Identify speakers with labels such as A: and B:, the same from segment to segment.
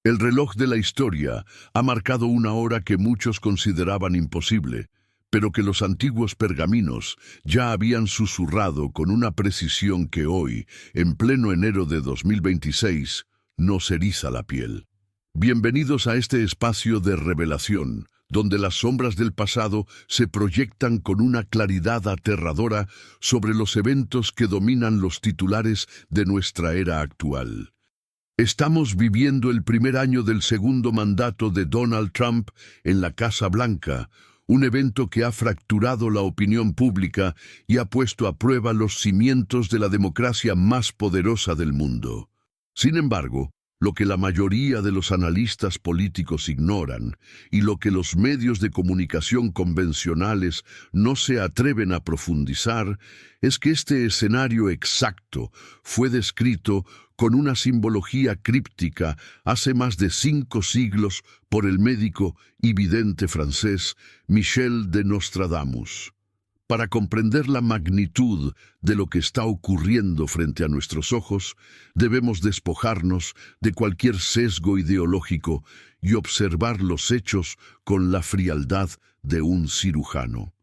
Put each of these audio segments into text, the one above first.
A: El reloj de la historia ha marcado una hora que muchos consideraban imposible, pero que los antiguos pergaminos ya habían susurrado con una precisión que hoy, en pleno enero de 2026, nos eriza la piel. Bienvenidos a este espacio de revelación, donde las sombras del pasado se proyectan con una claridad aterradora sobre los eventos que dominan los titulares de nuestra era actual. Estamos viviendo el primer año del segundo mandato de Donald Trump en la Casa Blanca, un evento que ha fracturado la opinión pública y ha puesto a prueba los cimientos de la democracia más poderosa del mundo. Sin embargo, lo que la mayoría de los analistas políticos ignoran y lo que los medios de comunicación convencionales no se atreven a profundizar es que este escenario exacto fue descrito con una simbología críptica hace más de 5 siglos por el médico y vidente francés Michel de Nostradamus. Para comprender la magnitud de lo que está ocurriendo frente a nuestros ojos, debemos despojarnos de cualquier sesgo ideológico y observar los hechos con la frialdad de un cirujano.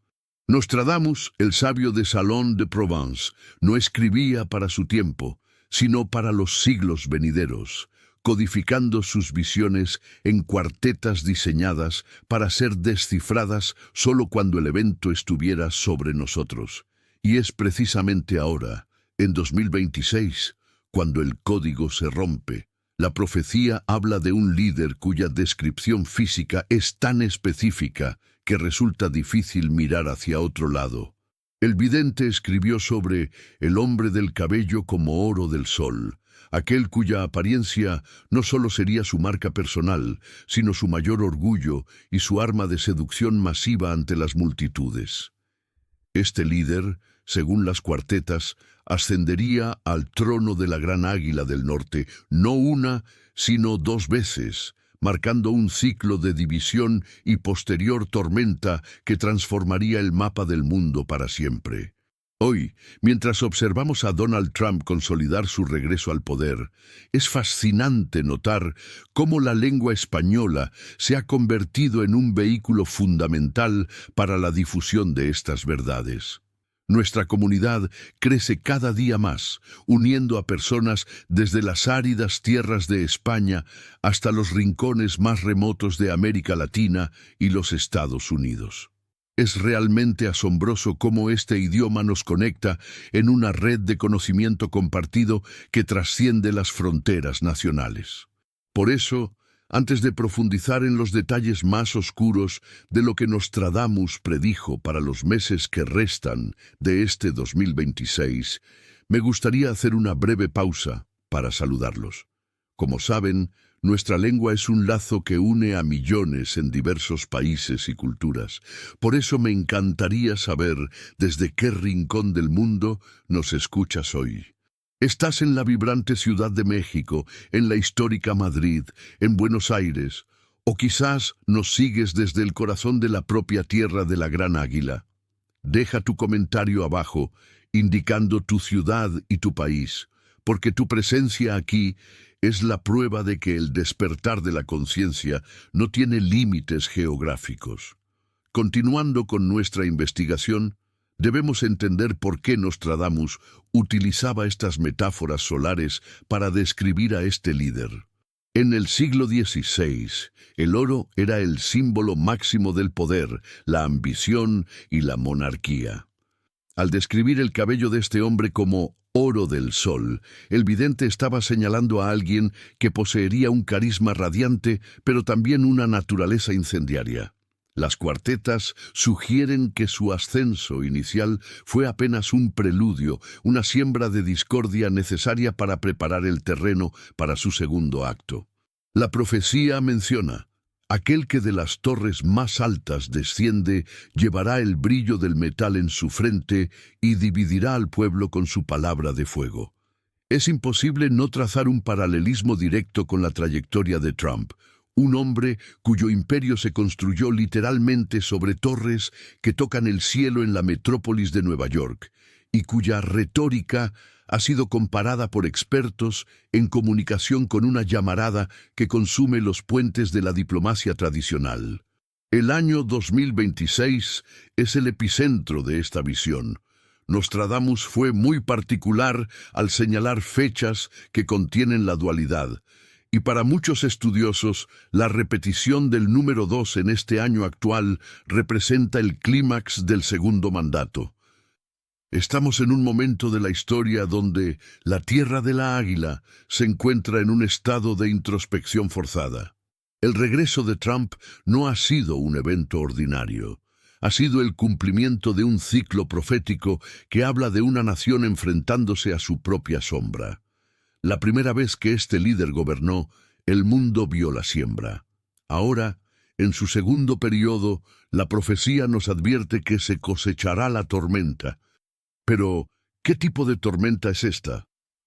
A: Nostradamus, el sabio de Salon de Provence, no escribía para su tiempo, sino para los siglos venideros, codificando sus visiones en cuartetas diseñadas para ser descifradas solo cuando el evento estuviera sobre nosotros. Y es precisamente ahora, en 2026, cuando el código se rompe. La profecía habla de un líder cuya descripción física es tan específica que resulta difícil mirar hacia otro lado. El vidente escribió sobre el hombre del cabello como oro del sol, aquel cuya apariencia no solo sería su marca personal, sino su mayor orgullo y su arma de seducción masiva ante las multitudes. Este líder, según las cuartetas, ascendería al trono de la gran águila del norte, no una, sino 2 veces, marcando un ciclo de división y posterior tormenta que transformaría el mapa del mundo para siempre. Hoy, mientras observamos a Donald Trump consolidar su regreso al poder, es fascinante notar cómo la lengua española se ha convertido en un vehículo fundamental para la difusión de estas verdades. Nuestra comunidad crece cada día más, uniendo a personas desde las áridas tierras de España hasta los rincones más remotos de América Latina y los Estados Unidos. Es realmente asombroso cómo este idioma nos conecta en una red de conocimiento compartido que trasciende las fronteras nacionales. Por eso, antes de profundizar en los detalles más oscuros de lo que Nostradamus predijo para los meses que restan de este 2026, me gustaría hacer una breve pausa para saludarlos. Como saben, nuestra lengua es un lazo que une a millones en diversos países y culturas. Por eso me encantaría saber desde qué rincón del mundo nos escuchas hoy. ¿Estás en la vibrante Ciudad de México, en la histórica Madrid, en Buenos Aires, o quizás nos sigues desde el corazón de la propia tierra de la Gran Águila? Deja tu comentario abajo, indicando tu ciudad y tu país, porque tu presencia aquí es la prueba de que el despertar de la conciencia no tiene límites geográficos. Continuando con nuestra investigación, debemos entender por qué Nostradamus utilizaba estas metáforas solares para describir a este líder. En el siglo XVI, el oro era el símbolo máximo del poder, la ambición y la monarquía. Al describir el cabello de este hombre como oro del sol, el vidente estaba señalando a alguien que poseería un carisma radiante, pero también una naturaleza incendiaria. Las cuartetas sugieren que su ascenso inicial fue apenas un preludio, una siembra de discordia necesaria para preparar el terreno para su segundo acto. La profecía menciona: aquel que de las torres más altas desciende llevará el brillo del metal en su frente y dividirá al pueblo con su palabra de fuego. Es imposible no trazar un paralelismo directo con la trayectoria de Trump, un hombre cuyo imperio se construyó literalmente sobre torres que tocan el cielo en la metrópolis de Nueva York, y cuya retórica ha sido comparada por expertos en comunicación con una llamarada que consume los puentes de la diplomacia tradicional. El año 2026 es el epicentro de esta visión. Nostradamus fue muy particular al señalar fechas que contienen la dualidad, y para muchos estudiosos, la repetición del número 2 en este año actual representa el clímax del segundo mandato. Estamos en un momento de la historia donde la Tierra de la Águila se encuentra en un estado de introspección forzada. El regreso de Trump no ha sido un evento ordinario. Ha sido el cumplimiento de un ciclo profético que habla de una nación enfrentándose a su propia sombra. La primera vez que este líder gobernó, el mundo vio la siembra. Ahora, en su segundo periodo, la profecía nos advierte que se cosechará la tormenta. Pero, ¿qué tipo de tormenta es esta?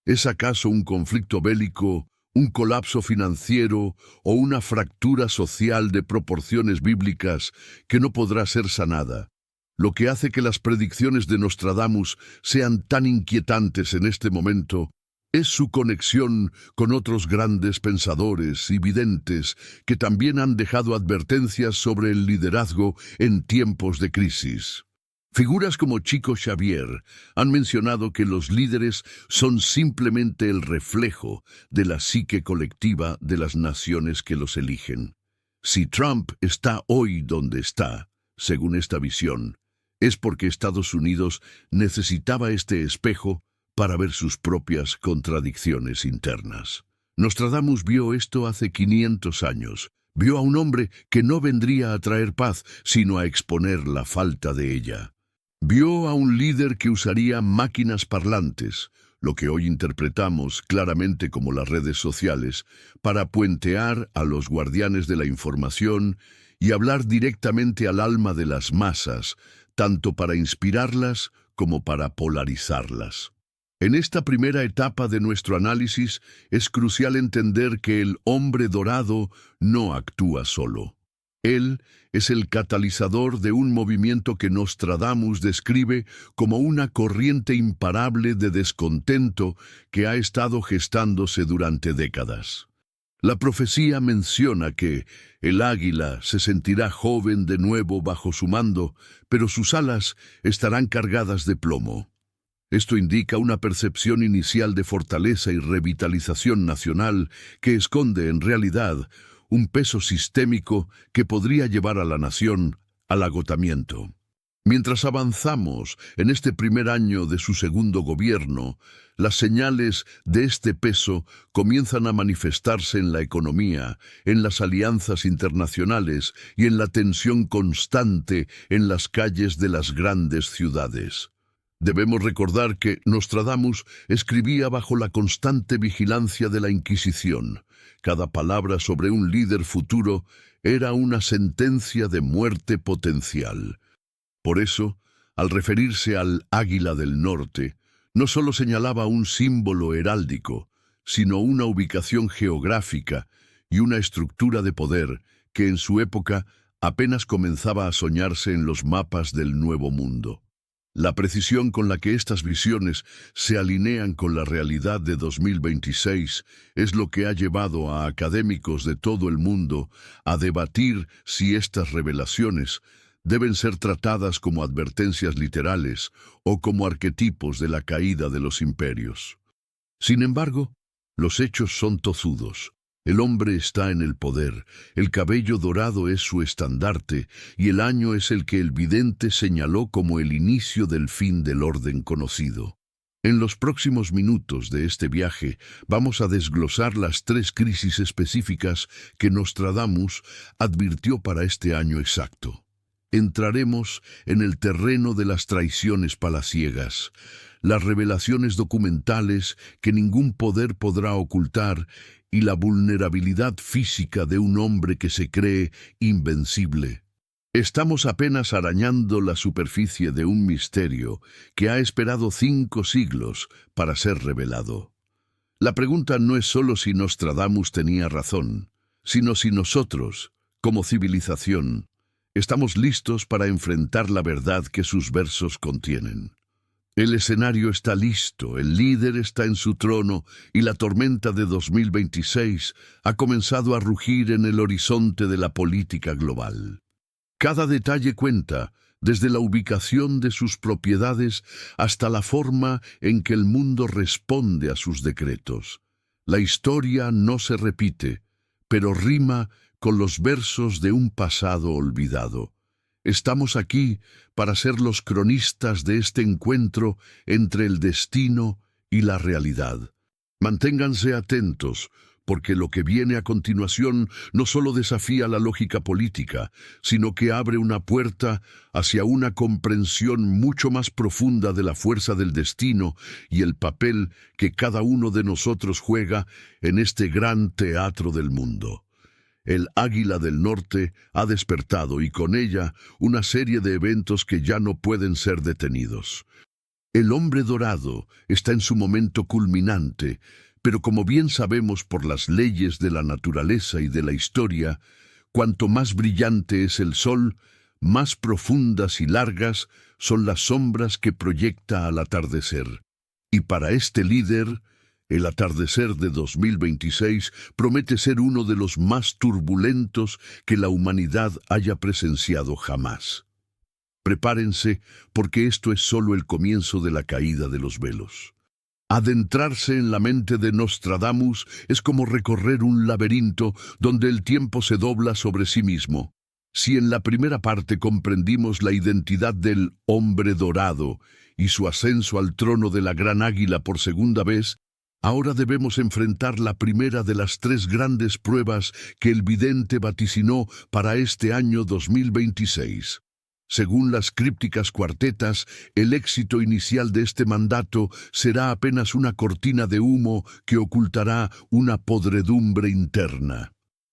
A: ¿Es acaso un conflicto bélico, un colapso financiero o una fractura social de proporciones bíblicas que no podrá ser sanada? Lo que hace que las predicciones de Nostradamus sean tan inquietantes en este momento es su conexión con otros grandes pensadores y videntes que también han dejado advertencias sobre el liderazgo en tiempos de crisis. Figuras como Chico Xavier han mencionado que los líderes son simplemente el reflejo de la psique colectiva de las naciones que los eligen. Si Trump está hoy donde está, según esta visión, es porque Estados Unidos necesitaba este espejo para ver sus propias contradicciones internas. Nostradamus vio esto hace 500 años. Vio a un hombre que no vendría a traer paz, sino a exponer la falta de ella. Vio a un líder que usaría máquinas parlantes, lo que hoy interpretamos claramente como las redes sociales, para puentear a los guardianes de la información y hablar directamente al alma de las masas, tanto para inspirarlas como para polarizarlas. En esta primera etapa de nuestro análisis es crucial entender que el hombre dorado no actúa solo. Él es el catalizador de un movimiento que Nostradamus describe como una corriente imparable de descontento que ha estado gestándose durante décadas. La profecía menciona que el águila se sentirá joven de nuevo bajo su mando, pero sus alas estarán cargadas de plomo. Esto indica una percepción inicial de fortaleza y revitalización nacional que esconde en realidad un peso sistémico que podría llevar a la nación al agotamiento. Mientras avanzamos en este primer año de su segundo gobierno, las señales de este peso comienzan a manifestarse en la economía, en las alianzas internacionales y en la tensión constante en las calles de las grandes ciudades. Debemos recordar que Nostradamus escribía bajo la constante vigilancia de la Inquisición. Cada palabra sobre un líder futuro era una sentencia de muerte potencial. Por eso, al referirse al Águila del Norte, no solo señalaba un símbolo heráldico, sino una ubicación geográfica y una estructura de poder que en su época apenas comenzaba a soñarse en los mapas del Nuevo Mundo. La precisión con la que estas visiones se alinean con la realidad de 2026 es lo que ha llevado a académicos de todo el mundo a debatir si estas revelaciones deben ser tratadas como advertencias literales o como arquetipos de la caída de los imperios. Sin embargo, los hechos son tozudos. El hombre está en el poder, el cabello dorado es su estandarte, y el año es el que el vidente señaló como el inicio del fin del orden conocido. En los próximos minutos de este viaje vamos a desglosar las 3 crisis específicas que Nostradamus advirtió para este año exacto. Entraremos en el terreno de las traiciones palaciegas, las revelaciones documentales que ningún poder podrá ocultar y la vulnerabilidad física de un hombre que se cree invencible. Estamos apenas arañando la superficie de un misterio que ha esperado 5 siglos para ser revelado. La pregunta no es solo si Nostradamus tenía razón, sino si nosotros, como civilización, estamos listos para enfrentar la verdad que sus versos contienen. El escenario está listo, el líder está en su trono y la tormenta de 2026 ha comenzado a rugir en el horizonte de la política global. Cada detalle cuenta, desde la ubicación de sus propiedades hasta la forma en que el mundo responde a sus decretos. La historia no se repite, pero rima con los versos de un pasado olvidado. Estamos aquí para ser los cronistas de este encuentro entre el destino y la realidad. Manténganse atentos, porque lo que viene a continuación no solo desafía la lógica política, sino que abre una puerta hacia una comprensión mucho más profunda de la fuerza del destino y el papel que cada uno de nosotros juega en este gran teatro del mundo. El Águila del Norte ha despertado y con ella una serie de eventos que ya no pueden ser detenidos. El hombre dorado está en su momento culminante, pero como bien sabemos por las leyes de la naturaleza y de la historia, cuanto más brillante es el sol, más profundas y largas son las sombras que proyecta al atardecer. Y para este líder, el atardecer de 2026 promete ser uno de los más turbulentos que la humanidad haya presenciado jamás. Prepárense, porque esto es solo el comienzo de la caída de los velos. Adentrarse en la mente de Nostradamus es como recorrer un laberinto donde el tiempo se dobla sobre sí mismo. Si en la primera parte comprendimos la identidad del hombre dorado y su ascenso al trono de la gran águila por segunda vez, ahora debemos enfrentar la primera de las tres grandes pruebas que el vidente vaticinó para este año 2026. Según las crípticas cuartetas, el éxito inicial de este mandato será apenas una cortina de humo que ocultará una podredumbre interna.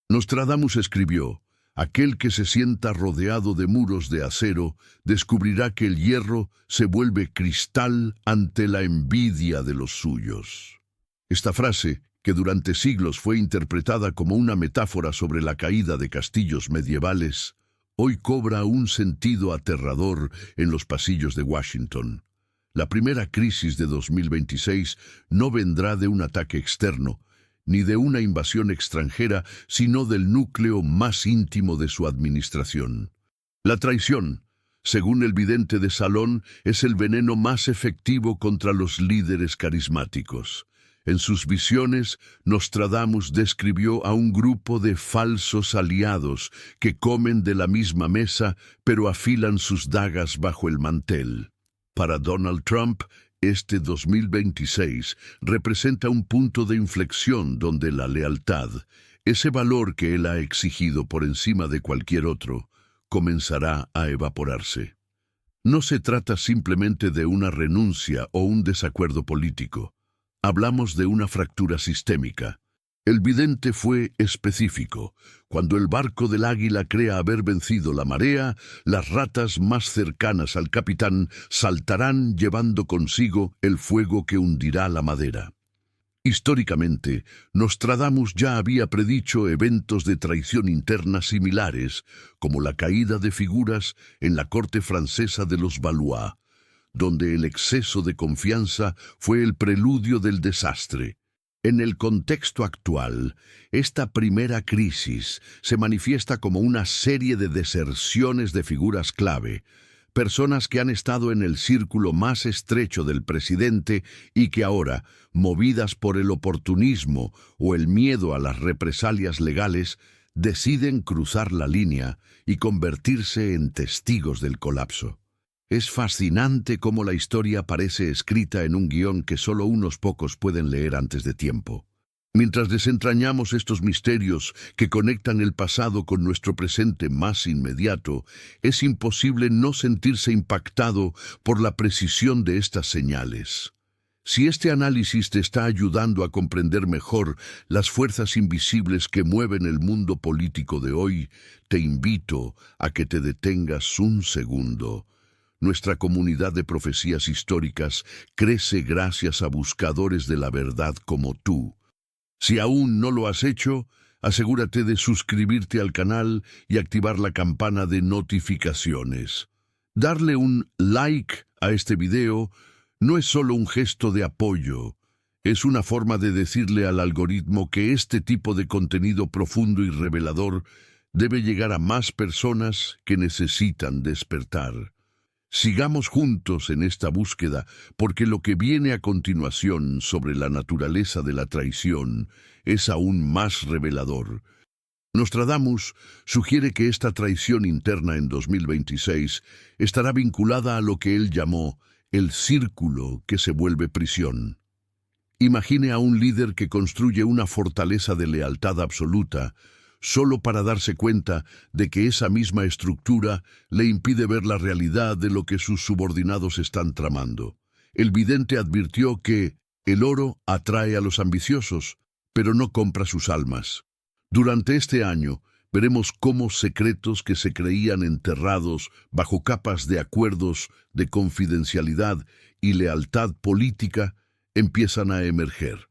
A: Nostradamus escribió: aquel que se sienta rodeado de muros de acero descubrirá que el hierro se vuelve cristal ante la envidia de los suyos. Esta frase, que durante siglos fue interpretada como una metáfora sobre la caída de castillos medievales, hoy cobra un sentido aterrador en los pasillos de Washington. La primera crisis de 2026 no vendrá de un ataque externo, ni de una invasión extranjera, sino del núcleo más íntimo de su administración. La traición, según el vidente de Salón, es el veneno más efectivo contra los líderes carismáticos. En sus visiones, Nostradamus describió a un grupo de falsos aliados que comen de la misma mesa, pero afilan sus dagas bajo el mantel. Para Donald Trump, este 2026 representa un punto de inflexión donde la lealtad, ese valor que él ha exigido por encima de cualquier otro, comenzará a evaporarse. No se trata simplemente de una renuncia o un desacuerdo político. Hablamos de una fractura sistémica. El vidente fue específico. Cuando el barco del águila crea haber vencido la marea, las ratas más cercanas al capitán saltarán llevando consigo el fuego que hundirá la madera. Históricamente, Nostradamus ya había predicho eventos de traición interna similares, como la caída de figuras en la corte francesa de los Valois, donde el exceso de confianza fue el preludio del desastre. En el contexto actual, esta primera crisis se manifiesta como una serie de deserciones de figuras clave, personas que han estado en el círculo más estrecho del presidente y que ahora, movidas por el oportunismo o el miedo a las represalias legales, deciden cruzar la línea y convertirse en testigos del colapso. Es fascinante cómo la historia parece escrita en un guión que solo unos pocos pueden leer antes de tiempo. Mientras desentrañamos estos misterios que conectan el pasado con nuestro presente más inmediato, es imposible no sentirse impactado por la precisión de estas señales. Si este análisis te está ayudando a comprender mejor las fuerzas invisibles que mueven el mundo político de hoy, te invito a que te detengas un segundo. Nuestra comunidad de profecías históricas crece gracias a buscadores de la verdad como tú. Si aún no lo has hecho, asegúrate de suscribirte al canal y activar la campana de notificaciones. Darle un like a este video No es solo un gesto de apoyo, es una forma de decirle al algoritmo que este tipo de contenido profundo y revelador debe llegar a más personas que necesitan despertar. Sigamos juntos en esta búsqueda, porque lo que viene a continuación sobre la naturaleza de la traición es aún más revelador. Nostradamus sugiere que esta traición interna en 2026 estará vinculada a lo que él llamó el círculo que se vuelve prisión. Imagine a un líder que construye una fortaleza de lealtad absoluta, solo para darse cuenta de que esa misma estructura le impide ver la realidad de lo que sus subordinados están tramando. El vidente advirtió que el oro atrae a los ambiciosos, pero no compra sus almas. Durante este año, veremos cómo secretos que se creían enterrados bajo capas de acuerdos de confidencialidad y lealtad política empiezan a emerger.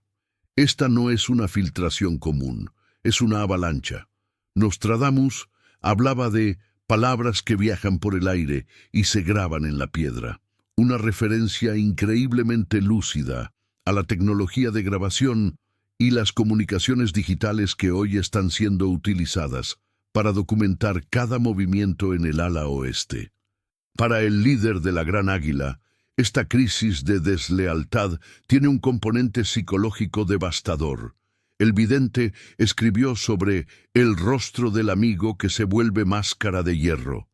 A: Esta no es una filtración común, es una avalancha. Nostradamus hablaba de palabras que viajan por el aire y se graban en la piedra, una referencia increíblemente lúcida a la tecnología de grabación y las comunicaciones digitales que hoy están siendo utilizadas para documentar cada movimiento en el ala oeste. Para el líder de la Gran Águila, esta crisis de deslealtad tiene un componente psicológico devastador. El vidente escribió sobre el rostro del amigo que se vuelve máscara de hierro.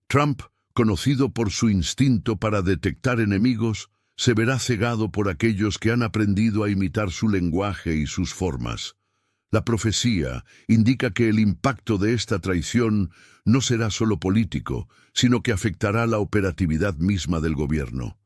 A: Trump, conocido por su instinto para detectar enemigos, se verá cegado por aquellos que han aprendido a imitar su lenguaje y sus formas. La profecía indica que el impacto de esta traición no será solo político, sino que afectará la operatividad misma del gobierno.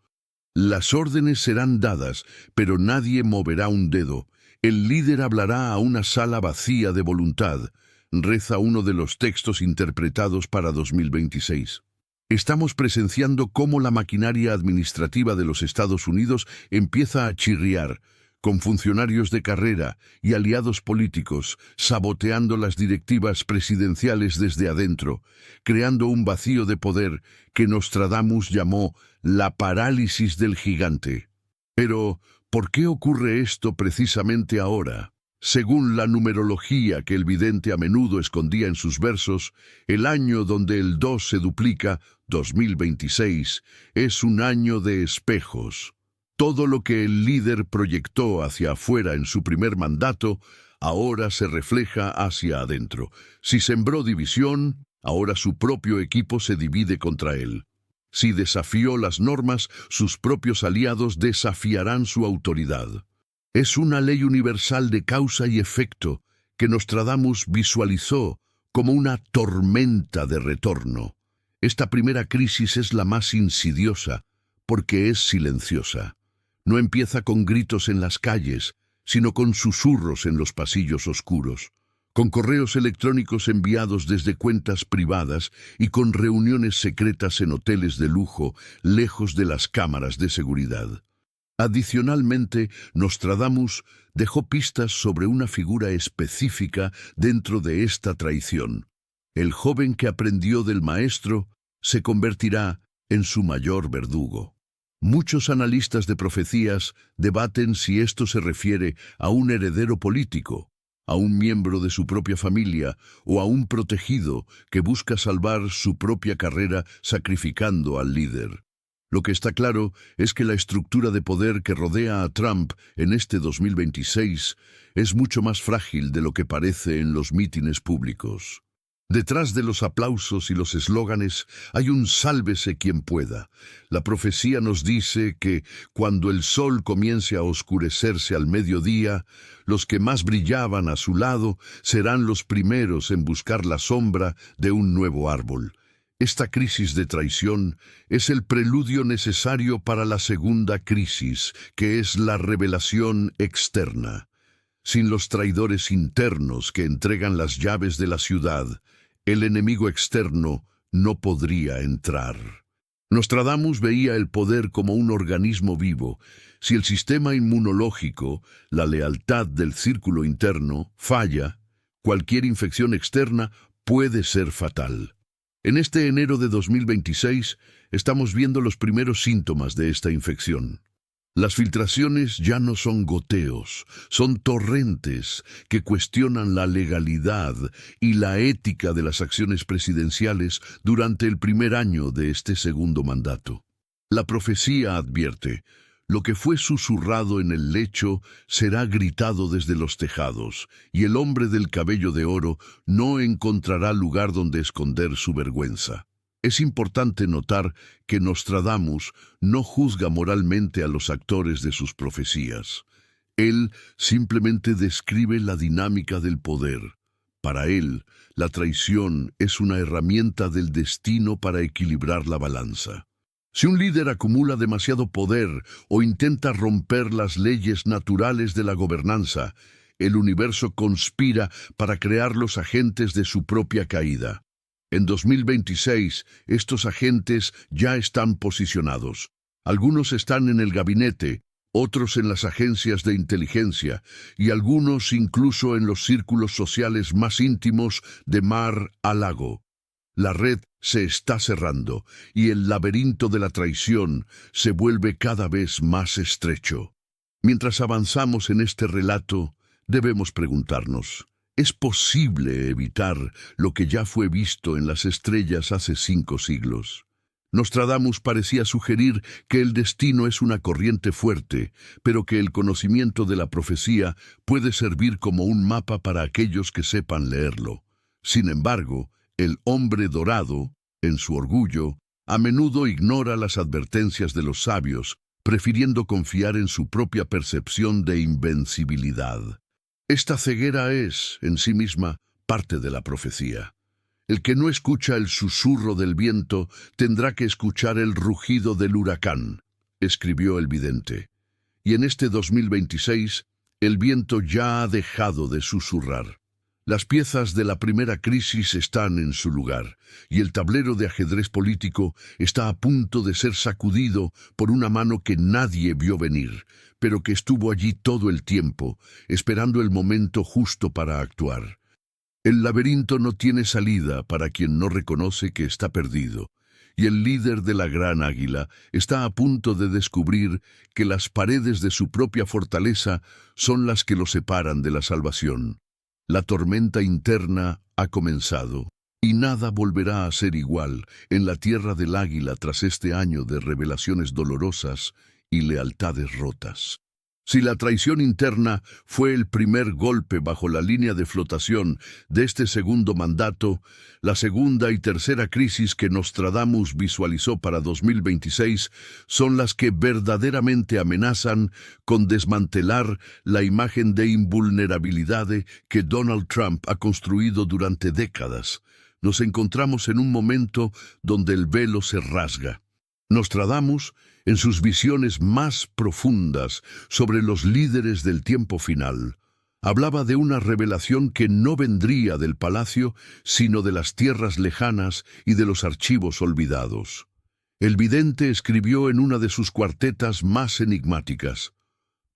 A: Las órdenes serán dadas, pero nadie moverá un dedo. El líder hablará a una sala vacía de voluntad, reza uno de los textos interpretados para 2026. Estamos presenciando cómo la maquinaria administrativa de los Estados Unidos empieza a chirriar, con funcionarios de carrera y aliados políticos saboteando las directivas presidenciales desde adentro, creando un vacío de poder que Nostradamus llamó la parálisis del gigante. Pero, ¿por qué ocurre esto precisamente ahora? Según la numerología que el vidente a menudo escondía en sus versos, el año donde el 2 se duplica, 2026, es un año de espejos. Todo lo que el líder proyectó hacia afuera en su primer mandato, ahora se refleja hacia adentro. Si sembró división, ahora su propio equipo se divide contra él. Si desafió las normas, sus propios aliados desafiarán su autoridad. Es una ley universal de causa y efecto que Nostradamus visualizó como una tormenta de retorno. Esta primera crisis es la más insidiosa porque es silenciosa. No empieza con gritos en las calles, sino con susurros en los pasillos oscuros, con correos electrónicos enviados desde cuentas privadas y con reuniones secretas en hoteles de lujo, lejos de las cámaras de seguridad. Adicionalmente, Nostradamus dejó pistas sobre una figura específica dentro de esta traición. El joven que aprendió del maestro se convertirá en su mayor verdugo. Muchos analistas de profecías debaten si esto se refiere a un heredero político, a un miembro de su propia familia o a un protegido que busca salvar su propia carrera sacrificando al líder. Lo que está claro es que la estructura de poder que rodea a Trump en este 2026 es mucho más frágil de lo que parece en los mítines públicos. Detrás de los aplausos y los eslóganes hay un sálvese quien pueda. La profecía nos dice que cuando el sol comience a oscurecerse al mediodía, los que más brillaban a su lado serán los primeros en buscar la sombra de un nuevo árbol. Esta crisis de traición es el preludio necesario para la segunda crisis, que es la revelación externa. Sin los traidores internos que entregan las llaves de la ciudad, el enemigo externo no podría entrar. Nostradamus veía el poder como un organismo vivo. Si el sistema inmunológico, la lealtad del círculo interno, falla, cualquier infección externa puede ser fatal. En este enero de 2026 estamos viendo los primeros síntomas de esta infección. Las filtraciones ya no son goteos, son torrentes que cuestionan la legalidad y la ética de las acciones presidenciales durante el primer año de este segundo mandato. La profecía advierte: lo que fue susurrado en el lecho será gritado desde los tejados, y el hombre del cabello de oro no encontrará lugar donde esconder su vergüenza. Es importante notar que Nostradamus no juzga moralmente a los actores de sus profecías. Él simplemente describe la dinámica del poder. Para él, la traición es una herramienta del destino para equilibrar la balanza. Si un líder acumula demasiado poder o intenta romper las leyes naturales de la gobernanza, el universo conspira para crear los agentes de su propia caída. En 2026, estos agentes ya están posicionados. Algunos están en el gabinete, otros en las agencias de inteligencia y algunos incluso en los círculos sociales más íntimos de Mar-a-Lago. La red se está cerrando y el laberinto de la traición se vuelve cada vez más estrecho. Mientras avanzamos en este relato, debemos preguntarnos: ¿es posible evitar lo que ya fue visto en las estrellas hace 5 siglos? Nostradamus parecía sugerir que el destino es una corriente fuerte, pero que el conocimiento de la profecía puede servir como un mapa para aquellos que sepan leerlo. Sin embargo, el hombre dorado, en su orgullo, a menudo ignora las advertencias de los sabios, prefiriendo confiar en su propia percepción de invencibilidad. Esta ceguera es, en sí misma, parte de la profecía. El que no escucha el susurro del viento tendrá que escuchar el rugido del huracán, escribió el vidente. Y en este 2026, el viento ya ha dejado de susurrar. Las piezas de la primera crisis están en su lugar, y el tablero de ajedrez político está a punto de ser sacudido por una mano que nadie vio venir, pero que estuvo allí todo el tiempo, esperando el momento justo para actuar. El laberinto no tiene salida para quien no reconoce que está perdido, y el líder de la gran águila está a punto de descubrir que las paredes de su propia fortaleza son las que lo separan de la salvación. La tormenta interna ha comenzado, y nada volverá a ser igual en la tierra del águila tras este año de revelaciones dolorosas y lealtades rotas. Si la traición interna fue el primer golpe bajo la línea de flotación de este segundo mandato, la segunda y tercera crisis que Nostradamus visualizó para 2026 son las que verdaderamente amenazan con desmantelar la imagen de invulnerabilidad que Donald Trump ha construido durante décadas. Nos encontramos en un momento donde el velo se rasga. Nostradamus, en sus visiones más profundas sobre los líderes del tiempo final, hablaba de una revelación que no vendría del palacio, sino de las tierras lejanas y de los archivos olvidados. El vidente escribió en una de sus cuartetas más enigmáticas: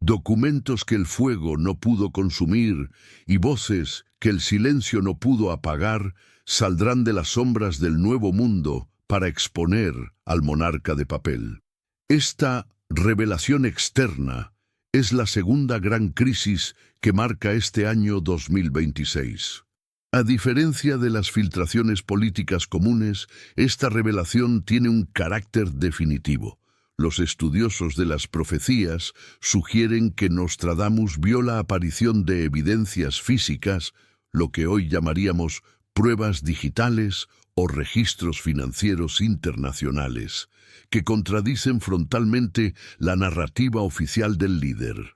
A: documentos que el fuego no pudo consumir y voces que el silencio no pudo apagar saldrán de las sombras del nuevo mundo para exponer al monarca de papel. Esta revelación externa es la segunda gran crisis que marca este año 2026. A diferencia de las filtraciones políticas comunes, esta revelación tiene un carácter definitivo. Los estudiosos de las profecías sugieren que Nostradamus vio la aparición de evidencias físicas, lo que hoy llamaríamos pruebas digitales o registros financieros internacionales, que contradicen frontalmente la narrativa oficial del líder.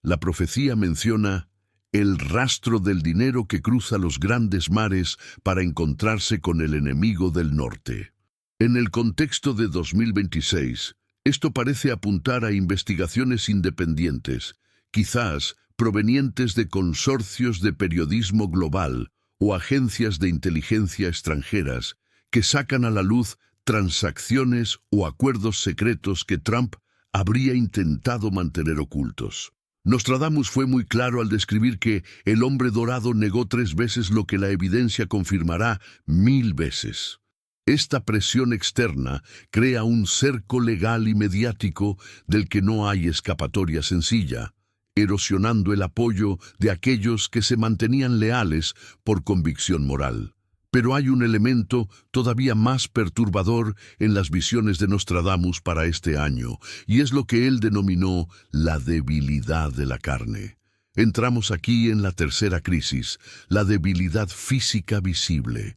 A: La profecía menciona el rastro del dinero que cruza los grandes mares para encontrarse con el enemigo del norte. En el contexto de 2026, esto parece apuntar a investigaciones independientes, quizás provenientes de consorcios de periodismo global o agencias de inteligencia extranjeras que sacan a la luz transacciones o acuerdos secretos que Trump habría intentado mantener ocultos. Nostradamus fue muy claro al describir que el hombre dorado negó 3 veces lo que la evidencia confirmará 1000 veces. Esta presión externa crea un cerco legal y mediático del que no hay escapatoria sencilla, erosionando el apoyo de aquellos que se mantenían leales por convicción moral. Pero hay un elemento todavía más perturbador en las visiones de Nostradamus para este año, y es lo que él denominó la debilidad de la carne. Entramos aquí en la tercera crisis, la debilidad física visible.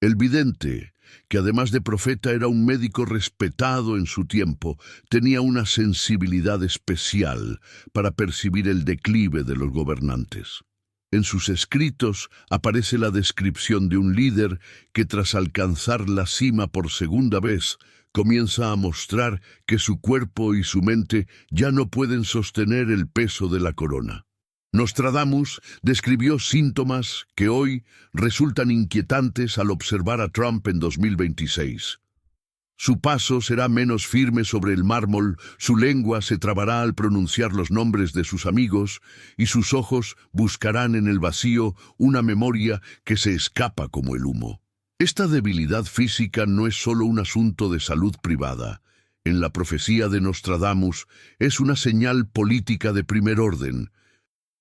A: El vidente, que además de profeta era un médico respetado en su tiempo, tenía una sensibilidad especial para percibir el declive de los gobernantes. En sus escritos aparece la descripción de un líder que tras alcanzar la cima por segunda vez, comienza a mostrar que su cuerpo y su mente ya no pueden sostener el peso de la corona. Nostradamus describió síntomas que hoy resultan inquietantes al observar a Trump en 2026. Su paso será menos firme sobre el mármol, su lengua se trabará al pronunciar los nombres de sus amigos y sus ojos buscarán en el vacío una memoria que se escapa como el humo. Esta debilidad física no es solo un asunto de salud privada. En la profecía de Nostradamus es una señal política de primer orden.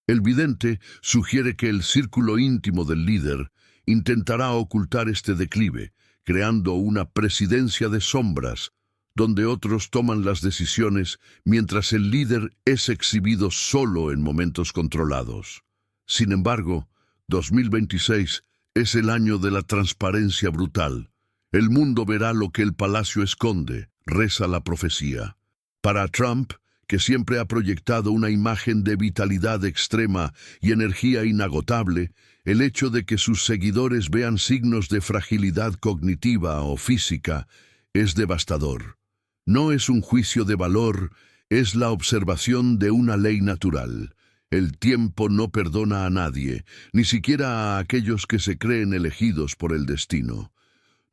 A: El vidente sugiere que el círculo íntimo del líder intentará ocultar este declive, creando una presidencia de sombras, donde otros toman las decisiones mientras el líder es exhibido solo en momentos controlados. Sin embargo, 2026 es el año de la transparencia brutal. El mundo verá lo que el palacio esconde, reza la profecía. Para Trump, que siempre ha proyectado una imagen de vitalidad extrema y energía inagotable, el hecho de que sus seguidores vean signos de fragilidad cognitiva o física es devastador. No es un juicio de valor, es la observación de una ley natural. El tiempo no perdona a nadie, ni siquiera a aquellos que se creen elegidos por el destino.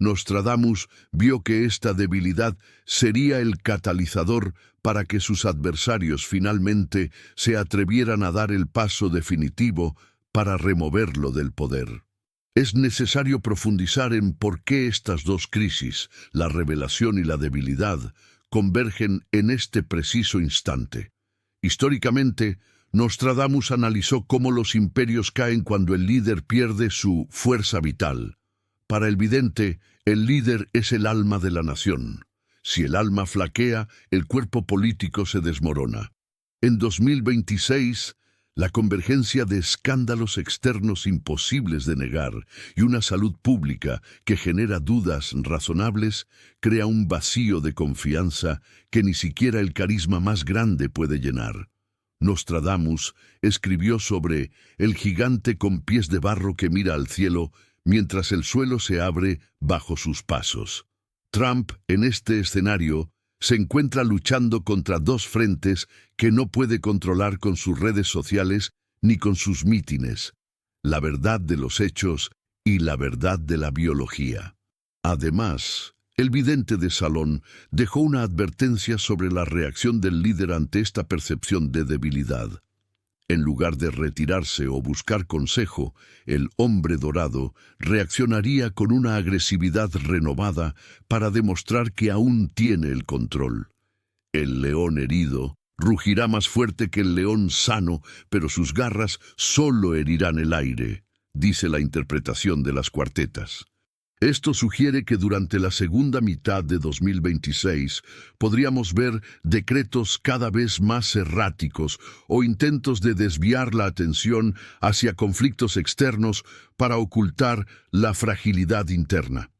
A: Nostradamus vio que esta debilidad sería el catalizador para que sus adversarios finalmente se atrevieran a dar el paso definitivo para removerlo del poder. Es necesario profundizar en por qué estas dos crisis, la revelación y la debilidad, convergen en este preciso instante. Históricamente, Nostradamus analizó cómo los imperios caen cuando el líder pierde su fuerza vital. Para el vidente, el líder es el alma de la nación. Si el alma flaquea, el cuerpo político se desmorona. En 2026, la convergencia de escándalos externos imposibles de negar y una salud pública que genera dudas razonables crea un vacío de confianza que ni siquiera el carisma más grande puede llenar. Nostradamus escribió sobre el gigante con pies de barro que mira al cielo mientras el suelo se abre bajo sus pasos. Trump, en este escenario, se encuentra luchando contra dos frentes que no puede controlar con sus redes sociales ni con sus mítines: la verdad de los hechos y la verdad de la biología. Además, el vidente de Salón dejó una advertencia sobre la reacción del líder ante esta percepción de debilidad. En lugar de retirarse o buscar consejo, el hombre dorado reaccionaría con una agresividad renovada para demostrar que aún tiene el control. El león herido rugirá más fuerte que el león sano, pero sus garras solo herirán el aire, dice la interpretación de las cuartetas. Esto sugiere que durante la segunda mitad de 2026 podríamos ver decretos cada vez más erráticos o intentos de desviar la atención hacia conflictos externos para ocultar la fragilidad interna.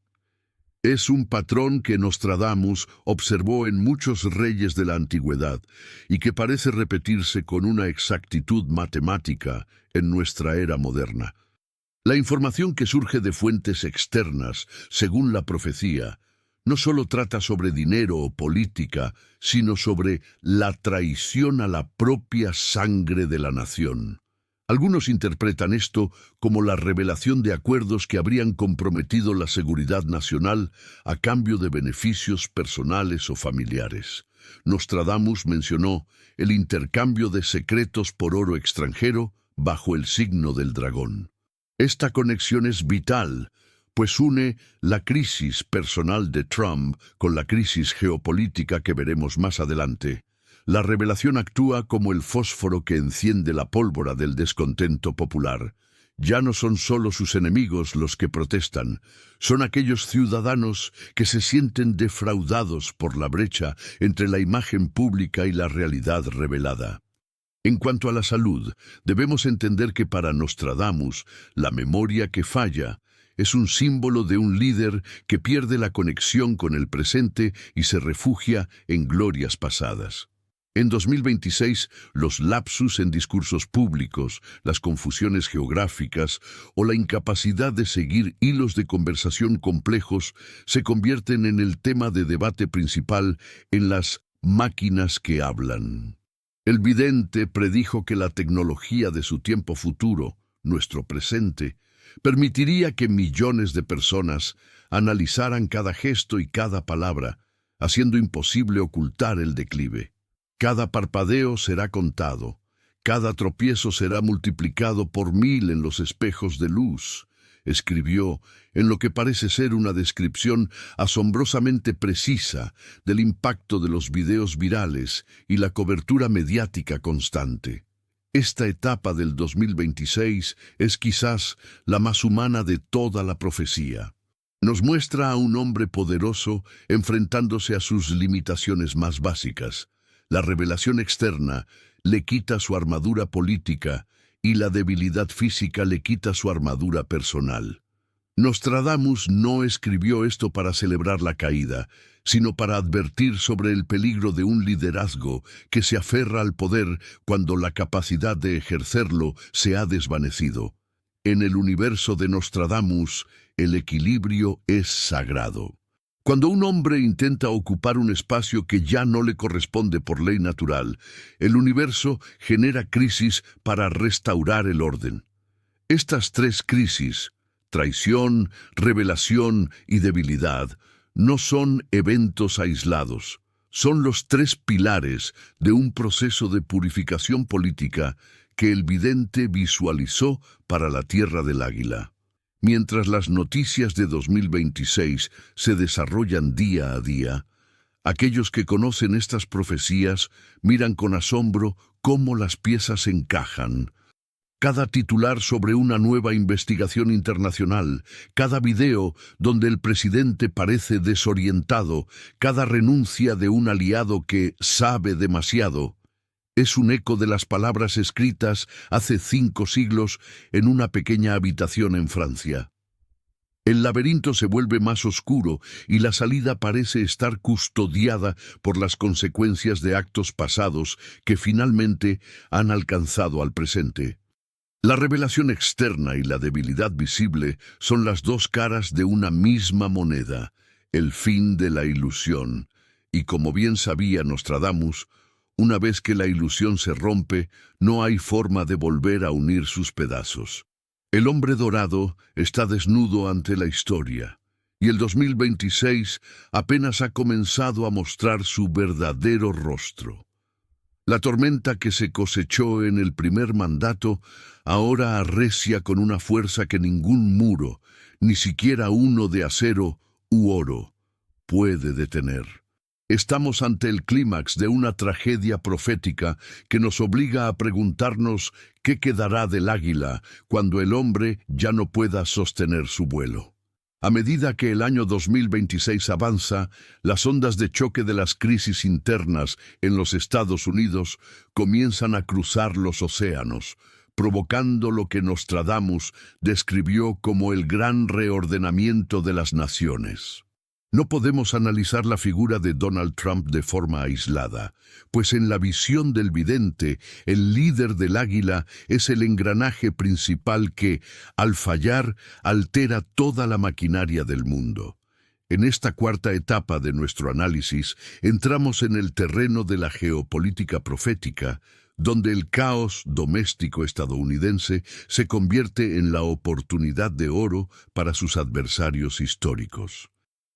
A: Es un patrón que Nostradamus observó en muchos reyes de la antigüedad y que parece repetirse con una exactitud matemática en nuestra era moderna. La información que surge de fuentes externas, según la profecía, no solo trata sobre dinero o política, sino sobre la traición a la propia sangre de la nación. Algunos interpretan esto como la revelación de acuerdos que habrían comprometido la seguridad nacional a cambio de beneficios personales o familiares. Nostradamus mencionó el intercambio de secretos por oro extranjero bajo el signo del dragón. Esta conexión es vital pues une la crisis personal de Trump con la crisis geopolítica que veremos más adelante. La revelación actúa como el fósforo que enciende la pólvora del descontento popular. Ya no son solo sus enemigos los que protestan, son aquellos ciudadanos que se sienten defraudados por la brecha entre la imagen pública y la realidad revelada. En cuanto a la salud, debemos entender que para Nostradamus, la memoria que falla es un símbolo de un líder que pierde la conexión con el presente y se refugia en glorias pasadas. En 2026, los lapsus en discursos públicos, las confusiones geográficas o la incapacidad de seguir hilos de conversación complejos se convierten en el tema de debate principal en las máquinas que hablan. El vidente predijo que la tecnología de su tiempo futuro, nuestro presente, permitiría que millones de personas analizaran cada gesto y cada palabra, haciendo imposible ocultar el declive. Cada parpadeo será contado, cada tropiezo será multiplicado por 1000 en los espejos de luz, escribió en lo que parece ser una descripción asombrosamente precisa del impacto de los videos virales y la cobertura mediática constante. Esta etapa del 2026 es quizás la más humana de toda la profecía. Nos muestra a un hombre poderoso enfrentándose a sus limitaciones más básicas. La revelación externa le quita su armadura política y la debilidad física le quita su armadura personal. Nostradamus no escribió esto para celebrar la caída, sino para advertir sobre el peligro de un liderazgo que se aferra al poder cuando la capacidad de ejercerlo se ha desvanecido. En el universo de Nostradamus, el equilibrio es sagrado. Cuando un hombre intenta ocupar un espacio que ya no le corresponde por ley natural, el universo genera crisis para restaurar el orden. Estas tres crisis, traición, revelación y debilidad, no son eventos aislados, son los tres pilares de un proceso de purificación política que el vidente visualizó para la Tierra del Águila. Mientras las noticias de 2026 se desarrollan día a día, aquellos que conocen estas profecías miran con asombro cómo las piezas encajan. Cada titular sobre una nueva investigación internacional, cada video donde el presidente parece desorientado, cada renuncia de un aliado que sabe demasiado, es un eco de las palabras escritas hace 5 siglos en una pequeña habitación en Francia. El laberinto se vuelve más oscuro y la salida parece estar custodiada por las consecuencias de actos pasados que finalmente han alcanzado al presente. La revelación externa y la debilidad visible son las dos caras de una misma moneda, el fin de la ilusión. Y como bien sabía Nostradamus, una vez que la ilusión se rompe, no hay forma de volver a unir sus pedazos. El hombre dorado está desnudo ante la historia, y el 2026 apenas ha comenzado a mostrar su verdadero rostro. La tormenta que se cosechó en el primer mandato ahora arrecia con una fuerza que ningún muro, ni siquiera uno de acero u oro, puede detener. Estamos ante el clímax de una tragedia profética que nos obliga a preguntarnos qué quedará del águila cuando el hombre ya no pueda sostener su vuelo. A medida que el año 2026 avanza, las ondas de choque de las crisis internas en los Estados Unidos comienzan a cruzar los océanos, provocando lo que Nostradamus describió como el gran reordenamiento de las naciones. No podemos analizar la figura de Donald Trump de forma aislada, pues en la visión del vidente, el líder del águila es el engranaje principal que, al fallar, altera toda la maquinaria del mundo. En esta cuarta etapa de nuestro análisis, entramos en el terreno de la geopolítica profética, donde el caos doméstico estadounidense se convierte en la oportunidad de oro para sus adversarios históricos.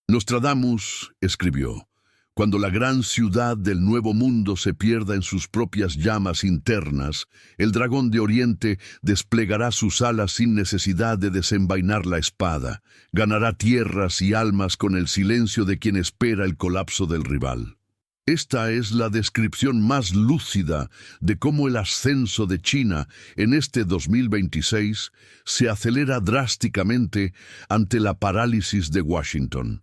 A: Nostradamus escribió: Cuando la gran ciudad del Nuevo Mundo se pierda en sus propias llamas internas, el dragón de Oriente desplegará sus alas sin necesidad de desenvainar la espada. Ganará tierras y almas con el silencio de quien espera el colapso del rival. Esta es la descripción más lúcida de cómo el ascenso de China en este 2026 se acelera drásticamente ante la parálisis de Washington.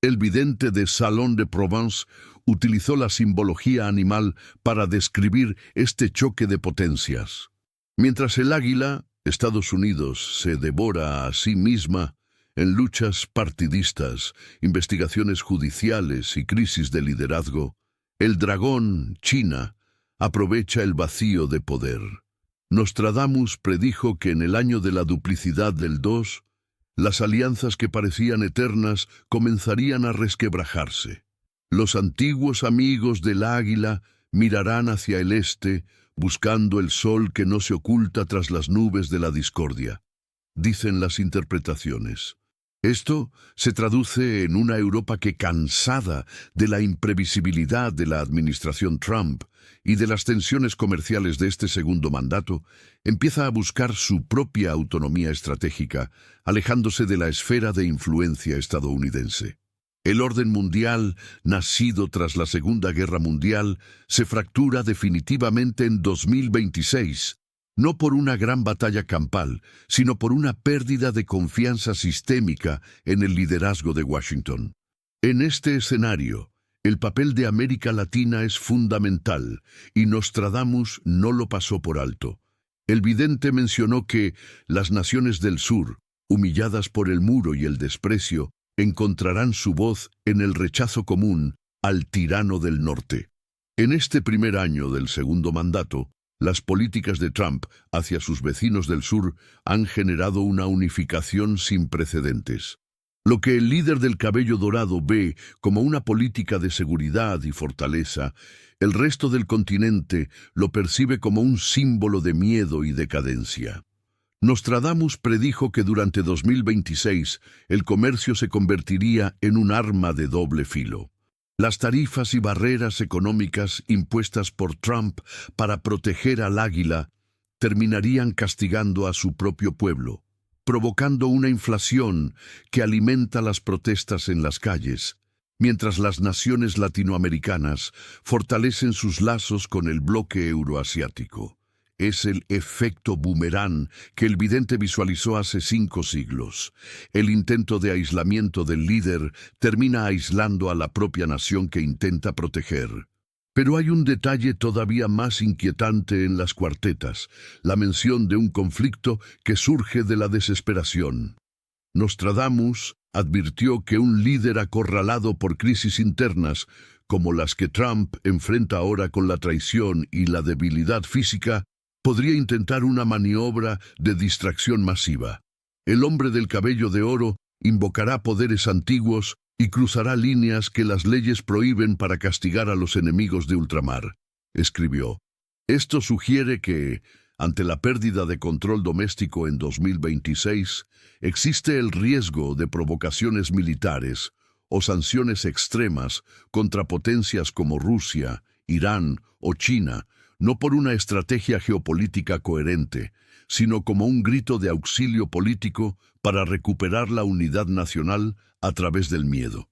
A: El vidente de Salon de Provence utilizó la simbología animal para describir este choque de potencias. Mientras el águila, Estados Unidos, se devora a sí misma en luchas partidistas, investigaciones judiciales y crisis de liderazgo, el dragón, China, aprovecha el vacío de poder. Nostradamus predijo que en el año de la duplicidad del 2, las alianzas que parecían eternas comenzarían a resquebrajarse. Los antiguos amigos del águila mirarán hacia el este, buscando el sol que no se oculta tras las nubes de la discordia, dicen las interpretaciones. Esto se traduce en una Europa que, cansada de la imprevisibilidad de la administración Trump y de las tensiones comerciales de este segundo mandato, empieza a buscar su propia autonomía estratégica, alejándose de la esfera de influencia estadounidense. El orden mundial, nacido tras la Segunda Guerra Mundial, se fractura definitivamente en 2026, no por una gran batalla campal, sino por una pérdida de confianza sistémica en el liderazgo de Washington. En este escenario, el papel de América Latina es fundamental, y Nostradamus no lo pasó por alto. El vidente mencionó que las naciones del sur, humilladas por el muro y el desprecio, encontrarán su voz en el rechazo común al tirano del norte. En este primer año del segundo mandato, las políticas de Trump hacia sus vecinos del sur han generado una unificación sin precedentes. Lo que el líder del cabello dorado ve como una política de seguridad y fortaleza, el resto del continente lo percibe como un símbolo de miedo y decadencia. Nostradamus predijo que durante 2026 el comercio se convertiría en un arma de doble filo. Las tarifas y barreras económicas impuestas por Trump para proteger al águila terminarían castigando a su propio pueblo, provocando una inflación que alimenta las protestas en las calles, mientras las naciones latinoamericanas fortalecen sus lazos con el bloque euroasiático. Es el efecto boomerang que el vidente visualizó hace 5 siglos. El intento de aislamiento del líder termina aislando a la propia nación que intenta proteger. Pero hay un detalle todavía más inquietante en las cuartetas, la mención de un conflicto que surge de la desesperación. Nostradamus advirtió que un líder acorralado por crisis internas, como las que Trump enfrenta ahora con la traición y la debilidad física, podría intentar una maniobra de distracción masiva. El hombre del cabello de oro invocará poderes antiguos y cruzará líneas que las leyes prohíben para castigar a los enemigos de ultramar, escribió. Esto sugiere que, ante la pérdida de control doméstico en 2026, existe el riesgo de provocaciones militares o sanciones extremas contra potencias como Rusia, Irán o China, no por una estrategia geopolítica coherente, sino como un grito de auxilio político para recuperar la unidad nacional a través del miedo.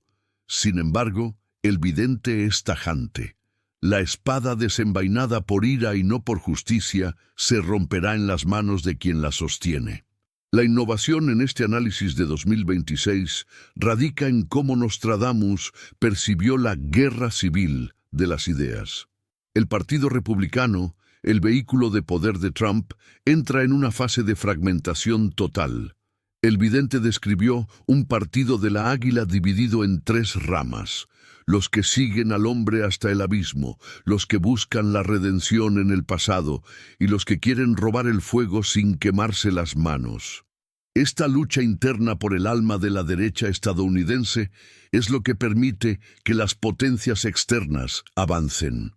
A: Sin embargo, el vidente es tajante. La espada desenvainada por ira y no por justicia se romperá en las manos de quien la sostiene. La innovación en este análisis de 2026 radica en cómo Nostradamus percibió la guerra civil de las ideas. El Partido Republicano, el vehículo de poder de Trump, entra en una fase de fragmentación total. El vidente describió un partido de la águila dividido en 3 ramas: los que siguen al hombre hasta el abismo, los que buscan la redención en el pasado y los que quieren robar el fuego sin quemarse las manos. Esta lucha interna por el alma de la derecha estadounidense es lo que permite que las potencias externas avancen.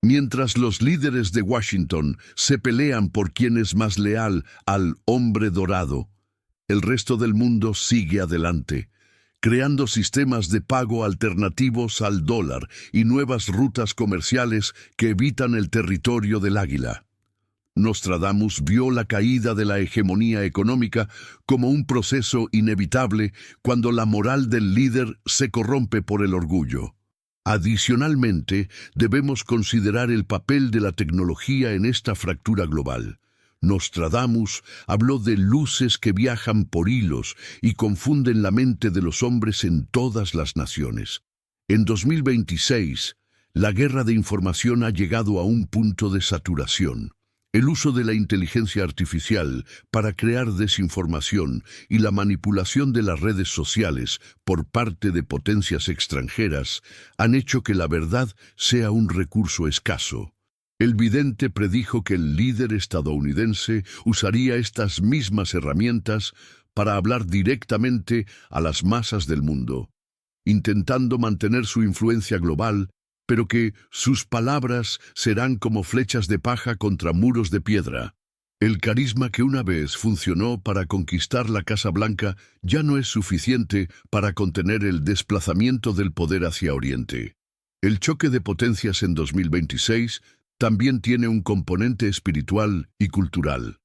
A: Mientras los líderes de Washington se pelean por quién es más leal al hombre dorado, el resto del mundo sigue adelante, creando sistemas de pago alternativos al dólar y nuevas rutas comerciales que evitan el territorio del águila. Nostradamus vio la caída de la hegemonía económica como un proceso inevitable cuando la moral del líder se corrompe por el orgullo. Adicionalmente, debemos considerar el papel de la tecnología en esta fractura global. Nostradamus habló de luces que viajan por hilos y confunden la mente de los hombres en todas las naciones. En 2026, la guerra de información ha llegado a un punto de saturación. El uso de la inteligencia artificial para crear desinformación y la manipulación de las redes sociales por parte de potencias extranjeras han hecho que la verdad sea un recurso escaso. El vidente predijo que el líder estadounidense usaría estas mismas herramientas para hablar directamente a las masas del mundo, intentando mantener su influencia global, pero que sus palabras serán como flechas de paja contra muros de piedra. El carisma que una vez funcionó para conquistar la Casa Blanca ya no es suficiente para contener el desplazamiento del poder hacia Oriente. El choque de potencias en 2026 también tiene un componente espiritual y cultural.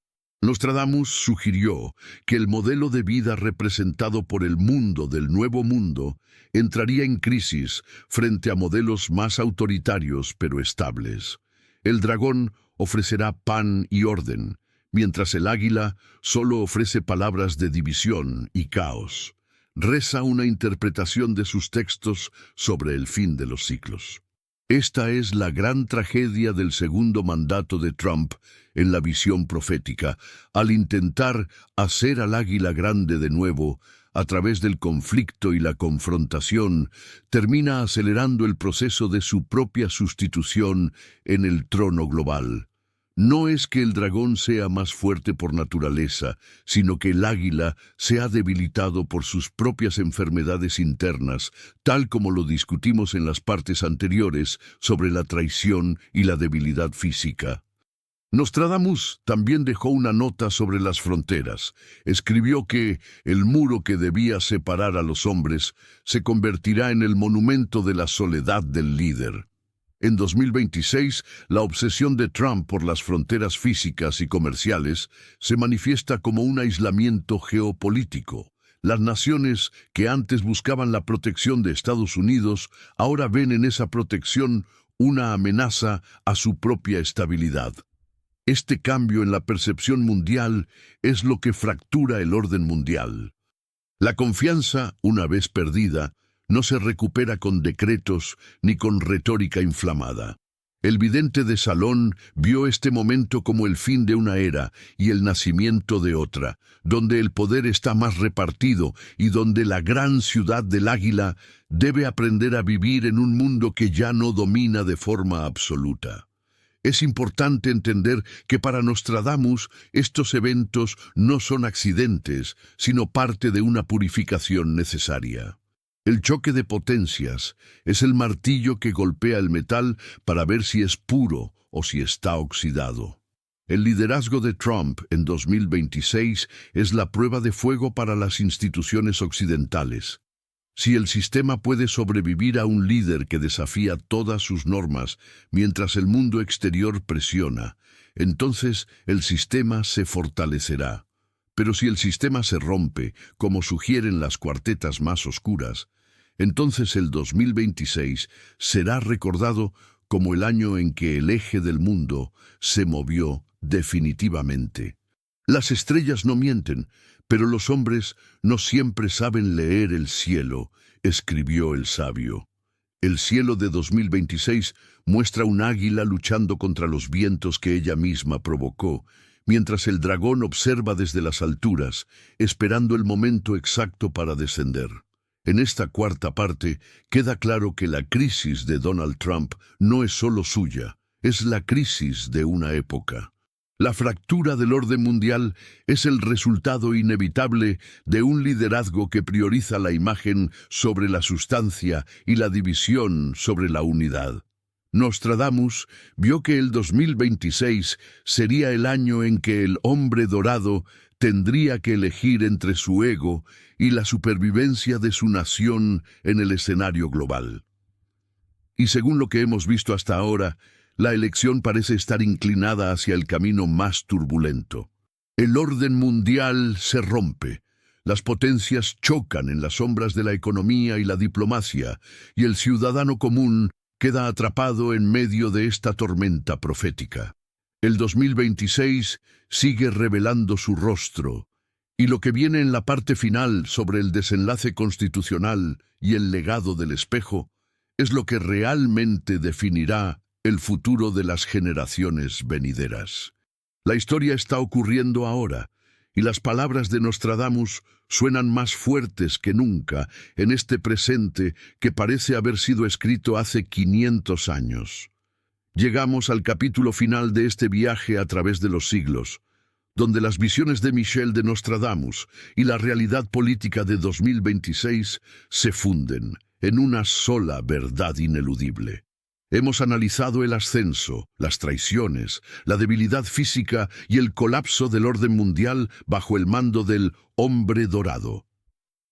A: Nostradamus sugirió que el modelo de vida representado por el mundo del Nuevo Mundo entraría en crisis frente a modelos más autoritarios pero estables. El dragón ofrecerá pan y orden, mientras el águila solo ofrece palabras de división y caos. Reza una interpretación de sus textos sobre el fin de los ciclos. Esta es la gran tragedia del segundo mandato de Trump en la visión profética, al intentar hacer al águila grande de nuevo a través del conflicto y la confrontación, termina acelerando el proceso de su propia sustitución en el trono global. No es que el dragón sea más fuerte por naturaleza, sino que el águila se ha debilitado por sus propias enfermedades internas, tal como lo discutimos en las partes anteriores sobre la traición y la debilidad física. Nostradamus también dejó una nota sobre las fronteras. Escribió que el muro que debía separar a los hombres se convertirá en el monumento de la soledad del líder. En 2026, la obsesión de Trump por las fronteras físicas y comerciales se manifiesta como un aislamiento geopolítico. Las naciones que antes buscaban la protección de Estados Unidos ahora ven en esa protección una amenaza a su propia estabilidad. Este cambio en la percepción mundial es lo que fractura el orden mundial. La confianza, una vez perdida, no se recupera con decretos ni con retórica inflamada. El vidente de Salón vio este momento como el fin de una era y el nacimiento de otra, donde el poder está más repartido y donde la gran ciudad del águila debe aprender a vivir en un mundo que ya no domina de forma absoluta. Es importante entender que para Nostradamus estos eventos no son accidentes, sino parte de una purificación necesaria. El choque de potencias es el martillo que golpea el metal para ver si es puro o si está oxidado. El liderazgo de Trump en 2026 es la prueba de fuego para las instituciones occidentales. Si el sistema puede sobrevivir a un líder que desafía todas sus normas mientras el mundo exterior presiona, entonces el sistema se fortalecerá. Pero si el sistema se rompe, como sugieren las cuartetas más oscuras, entonces el 2026 será recordado como el año en que el eje del mundo se movió definitivamente. Las estrellas no mienten, pero los hombres no siempre saben leer el cielo, escribió el sabio. El cielo de 2026 muestra un águila luchando contra los vientos que ella misma provocó, mientras el dragón observa desde las alturas, esperando el momento exacto para descender. En esta cuarta parte queda claro que la crisis de Donald Trump no es solo suya, es la crisis de una época. La fractura del orden mundial es el resultado inevitable de un liderazgo que prioriza la imagen sobre la sustancia y la división sobre la unidad. Nostradamus vio que el 2026 sería el año en que el hombre dorado tendría que elegir entre su ego y la supervivencia de su nación en el escenario global. Y según lo que hemos visto hasta ahora, la elección parece estar inclinada hacia el camino más turbulento. El orden mundial se rompe. Las potencias chocan en las sombras de la economía y la diplomacia, y el ciudadano común queda atrapado en medio de esta tormenta profética. El 2026 sigue revelando su rostro, y lo que viene en la parte final sobre el desenlace constitucional y el legado del espejo es lo que realmente definirá el futuro de las generaciones venideras. La historia está ocurriendo ahora, y las palabras de Nostradamus suenan más fuertes que nunca en este presente que parece haber sido escrito hace 500 años. Llegamos al capítulo final de este viaje a través de los siglos, donde las visiones de Michel de Nostradamus y la realidad política de 2026 se funden en una sola verdad ineludible. Hemos analizado el ascenso, las traiciones, la debilidad física y el colapso del orden mundial bajo el mando del hombre dorado.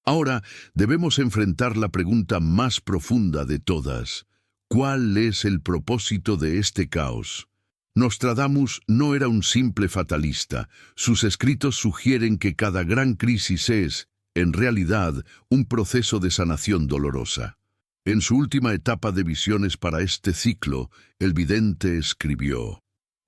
A: Ahora debemos enfrentar la pregunta más profunda de todas. ¿Cuál es el propósito de este caos? Nostradamus no era un simple fatalista. Sus escritos sugieren que cada gran crisis es, en realidad, un proceso de sanación dolorosa. En su última etapa de visiones para este ciclo, el vidente escribió: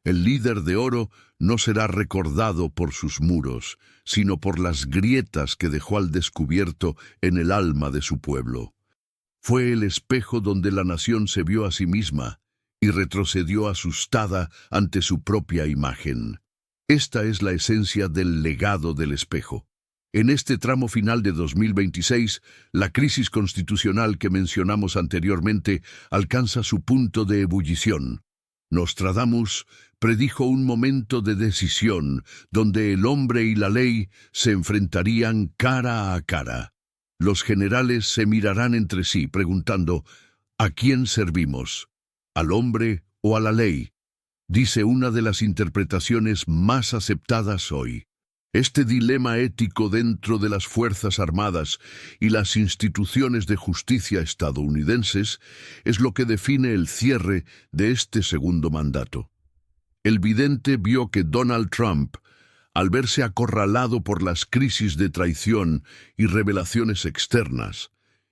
A: «El líder de oro no será recordado por sus muros, sino por las grietas que dejó al descubierto en el alma de su pueblo. Fue el espejo donde la nación se vio a sí misma y retrocedió asustada ante su propia imagen». Esta es la esencia del legado del espejo. En este tramo final de 2026, la crisis constitucional que mencionamos anteriormente alcanza su punto de ebullición. Nostradamus predijo un momento de decisión donde el hombre y la ley se enfrentarían cara a cara. Los generales se mirarán entre sí preguntando: ¿a quién servimos? ¿Al hombre o a la ley?, dice una de las interpretaciones más aceptadas hoy. Este dilema ético dentro de las Fuerzas Armadas y las instituciones de justicia estadounidenses es lo que define el cierre de este segundo mandato. El vidente vio que Donald Trump, al verse acorralado por las crisis de traición y revelaciones externas,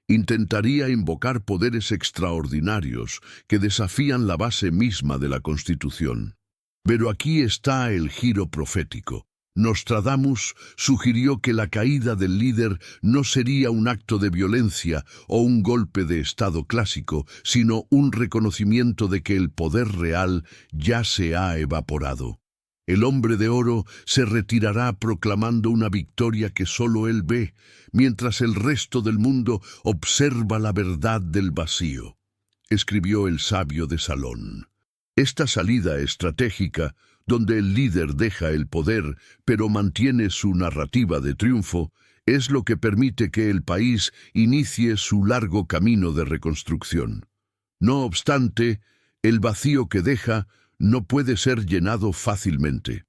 A: intentaría invocar poderes extraordinarios que desafían la base misma de la Constitución. Pero aquí está el giro profético. Nostradamus sugirió que la caída del líder no sería un acto de violencia o un golpe de Estado clásico, sino un reconocimiento de que el poder real ya se ha evaporado. El hombre de oro se retirará proclamando una victoria que solo él ve, mientras el resto del mundo observa la verdad del vacío, escribió el sabio de Salón. Esta salida estratégica, donde el líder deja el poder pero mantiene su narrativa de triunfo, es lo que permite que el país inicie su largo camino de reconstrucción. No obstante, el vacío que deja no puede ser llenado fácilmente.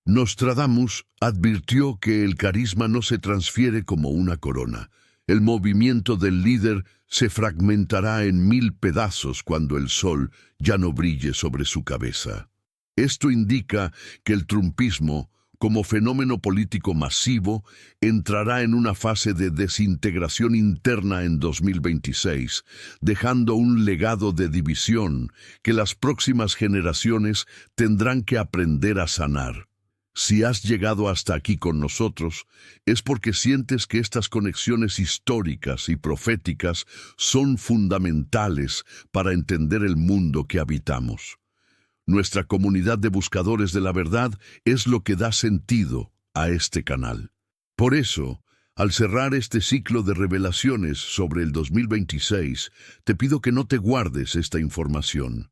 A: Nostradamus advirtió que el carisma no se transfiere como una corona. El movimiento del líder se fragmentará en 1000 pedazos cuando el sol ya no brille sobre su cabeza. Esto indica que el trumpismo, como fenómeno político masivo, entrará en una fase de desintegración interna en 2026, dejando un legado de división que las próximas generaciones tendrán que aprender a sanar. Si has llegado hasta aquí con nosotros, es porque sientes que estas conexiones históricas y proféticas son fundamentales para entender el mundo que habitamos. Nuestra comunidad de buscadores de la verdad es lo que da sentido a este canal. Por eso, al cerrar este ciclo de revelaciones sobre el 2026, te pido que no te guardes esta información.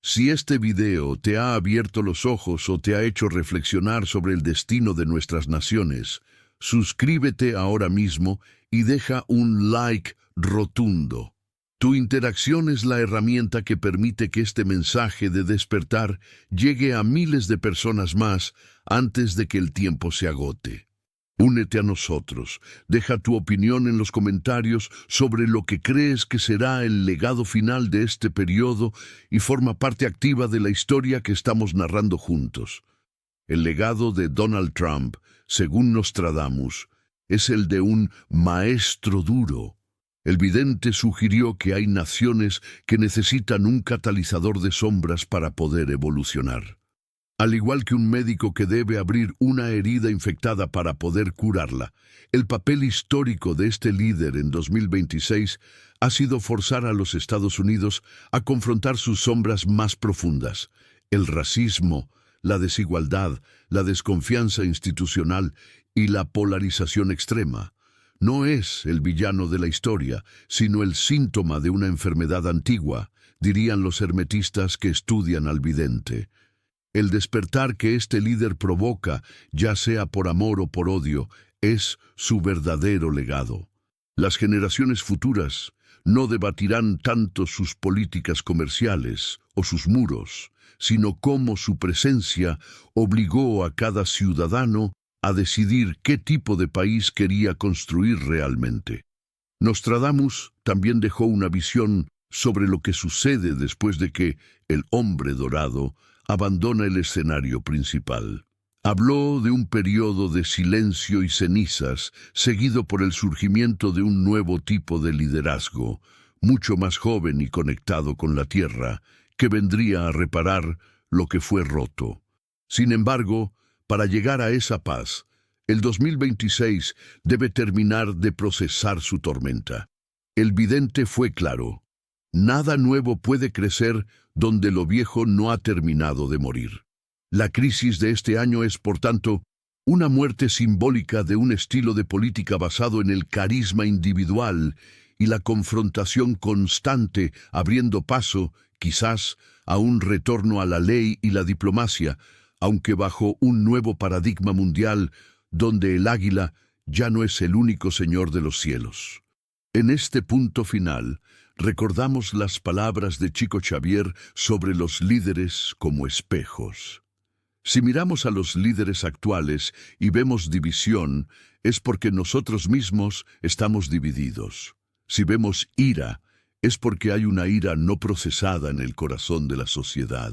A: Si este video te ha abierto los ojos o te ha hecho reflexionar sobre el destino de nuestras naciones, suscríbete ahora mismo y deja un like rotundo. Tu interacción es la herramienta que permite que este mensaje de despertar llegue a miles de personas más antes de que el tiempo se agote. Únete a nosotros, deja tu opinión en los comentarios sobre lo que crees que será el legado final de este periodo y forma parte activa de la historia que estamos narrando juntos. El legado de Donald Trump, según Nostradamus, es el de un maestro duro. El vidente sugirió que hay naciones que necesitan un catalizador de sombras para poder evolucionar. Al igual que un médico que debe abrir una herida infectada para poder curarla, el papel histórico de este líder en 2026 ha sido forzar a los Estados Unidos a confrontar sus sombras más profundas: el racismo, la desigualdad, la desconfianza institucional y la polarización extrema. No es el villano de la historia, sino el síntoma de una enfermedad antigua, dirían los hermetistas que estudian al vidente. El despertar que este líder provoca, ya sea por amor o por odio, es su verdadero legado. Las generaciones futuras no debatirán tanto sus políticas comerciales o sus muros, sino cómo su presencia obligó a cada ciudadano a decidir qué tipo de país quería construir realmente. Nostradamus también dejó una visión sobre lo que sucede después de que el hombre dorado abandona el escenario principal. Habló de un periodo de silencio y cenizas, seguido por el surgimiento de un nuevo tipo de liderazgo, mucho más joven y conectado con la tierra, que vendría a reparar lo que fue roto. Sin embargo, para llegar a esa paz, el 2026 debe terminar de procesar su tormenta. El vidente fue claro: nada nuevo puede crecer donde lo viejo no ha terminado de morir. La crisis de este año es, por tanto, una muerte simbólica de un estilo de política basado en el carisma individual y la confrontación constante, abriendo paso, quizás, a un retorno a la ley y la diplomacia, aunque bajo un nuevo paradigma mundial donde el águila ya no es el único señor de los cielos. En este punto final, recordamos las palabras de Chico Xavier sobre los líderes como espejos. Si miramos a los líderes actuales y vemos división, es porque nosotros mismos estamos divididos. Si vemos ira, es porque hay una ira no procesada en el corazón de la sociedad.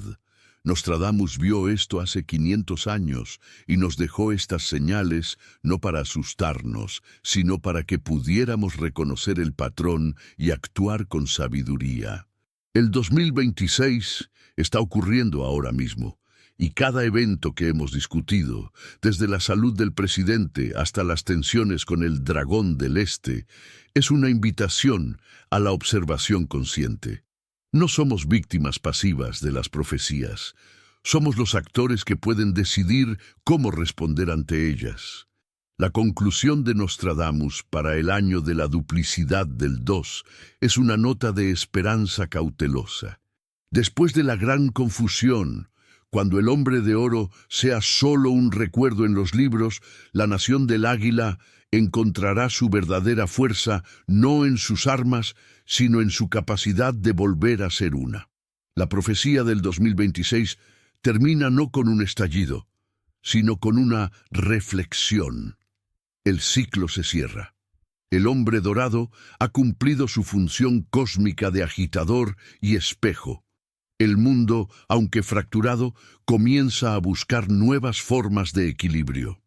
A: Nostradamus vio esto hace 500 años y nos dejó estas señales no para asustarnos, sino para que pudiéramos reconocer el patrón y actuar con sabiduría. El 2026 está ocurriendo ahora mismo, y cada evento que hemos discutido, desde la salud del presidente hasta las tensiones con el dragón del Este, es una invitación a la observación consciente. No somos víctimas pasivas de las profecías. Somos los actores que pueden decidir cómo responder ante ellas. La conclusión de Nostradamus para el año de la duplicidad del 2 es una nota de esperanza cautelosa. Después de la gran confusión, cuando el hombre de oro sea solo un recuerdo en los libros, la nación del águila encontrará su verdadera fuerza no en sus armas, sino en su capacidad de volver a ser una. La profecía del 2026 termina no con un estallido, sino con una reflexión. El ciclo se cierra. El hombre dorado ha cumplido su función cósmica de agitador y espejo. El mundo, aunque fracturado, comienza a buscar nuevas formas de equilibrio.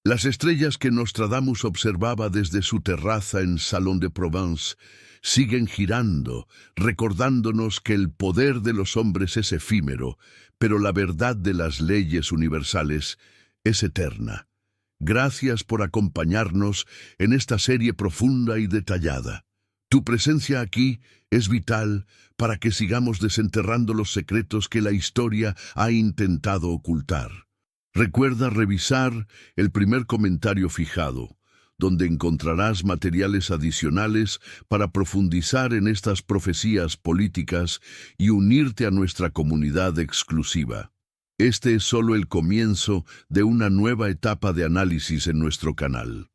A: Las estrellas que Nostradamus observaba desde su terraza en Salon de Provence siguen girando, recordándonos que el poder de los hombres es efímero, pero la verdad de las leyes universales es eterna. Gracias por acompañarnos en esta serie profunda y detallada. Tu presencia aquí es vital para que sigamos desenterrando los secretos que la historia ha intentado ocultar. Recuerda revisar el primer comentario fijado, donde encontrarás materiales adicionales para profundizar en estas profecías políticas y unirte a nuestra comunidad exclusiva. Este es solo el comienzo de una nueva etapa de análisis en nuestro canal.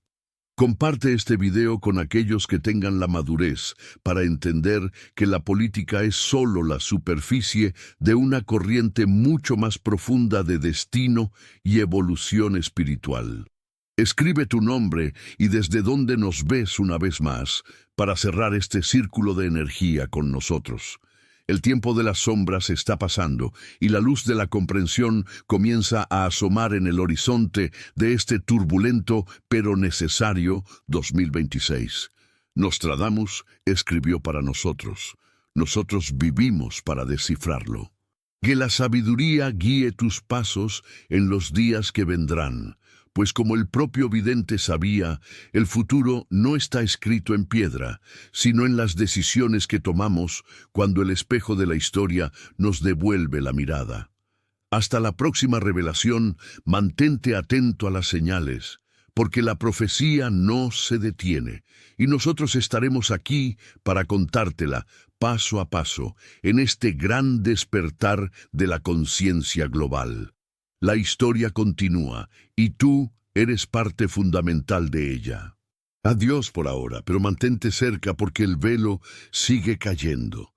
A: Comparte este video con aquellos que tengan la madurez para entender que la política es solo la superficie de una corriente mucho más profunda de destino y evolución espiritual. Escribe tu nombre y desde dónde nos ves una vez más para cerrar este círculo de energía con nosotros. El tiempo de las sombras está pasando y la luz de la comprensión comienza a asomar en el horizonte de este turbulento pero necesario 2026. Nostradamus escribió para nosotros. Nosotros vivimos para descifrarlo. Que la sabiduría guíe tus pasos en los días que vendrán, pues como el propio vidente sabía, el futuro no está escrito en piedra, sino en las decisiones que tomamos cuando el espejo de la historia nos devuelve la mirada. Hasta la próxima revelación, mantente atento a las señales, porque la profecía no se detiene, y nosotros estaremos aquí para contártela paso a paso en este gran despertar de la conciencia global. La historia continúa y tú eres parte fundamental de ella. Adiós por ahora, pero mantente cerca porque el velo sigue cayendo.